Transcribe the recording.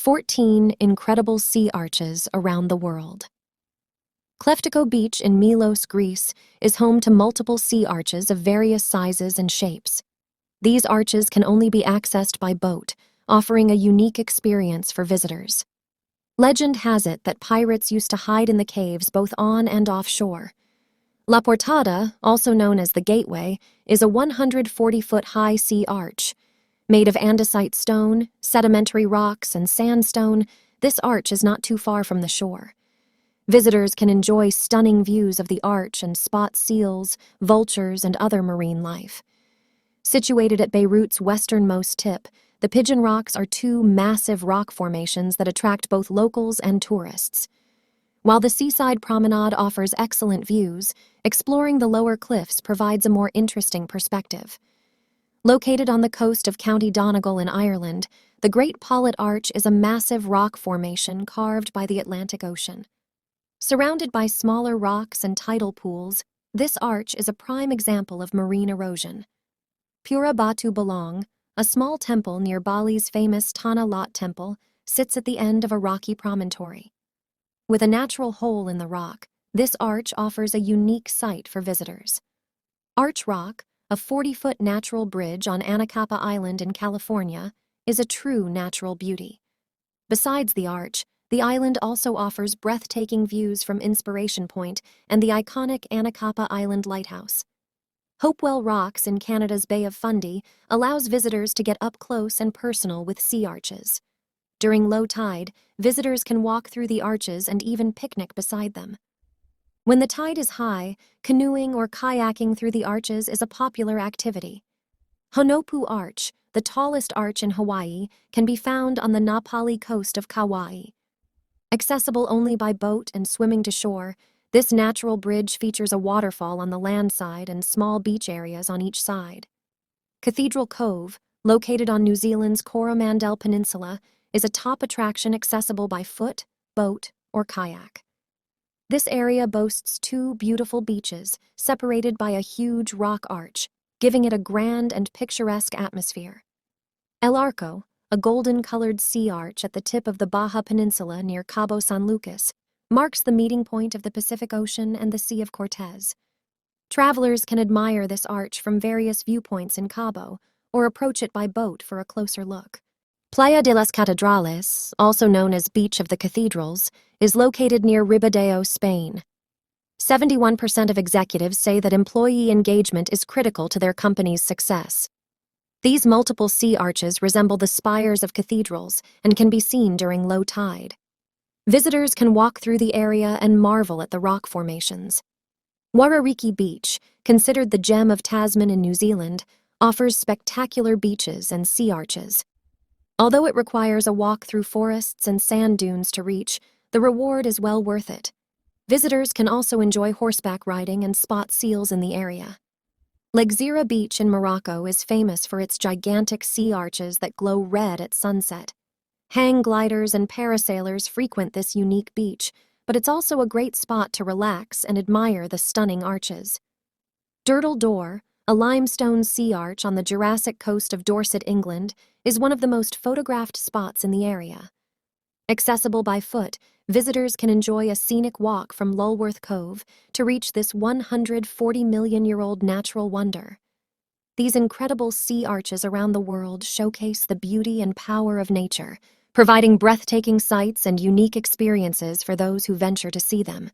14 incredible sea arches around the world. Kleftiko Beach in Milos, Greece, is home to multiple sea arches of various sizes and shapes. These arches can only be accessed by boat, offering a unique experience for visitors. Legend has it that pirates used to hide in the caves both on and offshore. La Portada, also known as the Gateway, is a 140-foot high sea arch. Made of andesite stone, sedimentary rocks, and sandstone, this arch is not too far from the shore. Visitors can enjoy stunning views of the arch and spot seals, vultures, and other marine life. Situated at Beirut's westernmost tip, the Pigeon Rocks are two massive rock formations that attract both locals and tourists. While the seaside promenade offers excellent views, exploring the lower cliffs provides a more interesting perspective. Located on the coast of County Donegal in Ireland, the Great Paulet Arch is a massive rock formation carved by the Atlantic Ocean. Surrounded by smaller rocks and tidal pools, this arch is a prime example of marine erosion. Pura Batu Belong, a small temple near Bali's famous Tanah Lot Temple, sits at the end of a rocky promontory. With a natural hole in the rock, this arch offers a unique sight for visitors. Arch Rock, a 40-foot natural bridge on Anacapa Island in California, is a true natural beauty. Besides the arch, the island also offers breathtaking views from Inspiration Point and the iconic Anacapa Island Lighthouse. Hopewell Rocks in Canada's Bay of Fundy allows visitors to get up close and personal with sea arches. During low tide, visitors can walk through the arches and even picnic beside them. When the tide is high, canoeing or kayaking through the arches is a popular activity. Honopu Arch, the tallest arch in Hawaii, can be found on the Napali coast of Kauai. Accessible only by boat and swimming to shore, this natural bridge features a waterfall on the land side and small beach areas on each side. Cathedral Cove, located on New Zealand's Coromandel Peninsula, is a top attraction accessible by foot, boat, or kayak. This area boasts two beautiful beaches separated by a huge rock arch, giving it a grand and picturesque atmosphere. El Arco, a golden-colored sea arch at the tip of the Baja Peninsula near Cabo San Lucas, marks the meeting point of the Pacific Ocean and the Sea of Cortez. Travelers can admire this arch from various viewpoints in Cabo or approach it by boat for a closer look. Playa de las Catedrales, also known as Beach of the Cathedrals, is located near Ribadeo, Spain. 71% of executives say that employee engagement is critical to their company's success. These multiple sea arches resemble the spires of cathedrals and can be seen during low tide. Visitors can walk through the area and marvel at the rock formations. Warariki Beach, considered the gem of Tasman in New Zealand, offers spectacular beaches and sea arches. Although it requires a walk through forests and sand dunes to reach, the reward is well worth it. Visitors can also enjoy horseback riding and spot seals in the area. Lagzira Beach in Morocco is famous for its gigantic sea arches that glow red at sunset. Hang gliders and parasailers frequent this unique beach, but it's also a great spot to relax and admire the stunning arches. Durdle Door, a limestone sea arch on the Jurassic coast of Dorset, England, is one of the most photographed spots in the area. Accessible by foot, visitors can enjoy a scenic walk from Lulworth Cove to reach this 140-million-year-old natural wonder. These incredible sea arches around the world showcase the beauty and power of nature, providing breathtaking sights and unique experiences for those who venture to see them.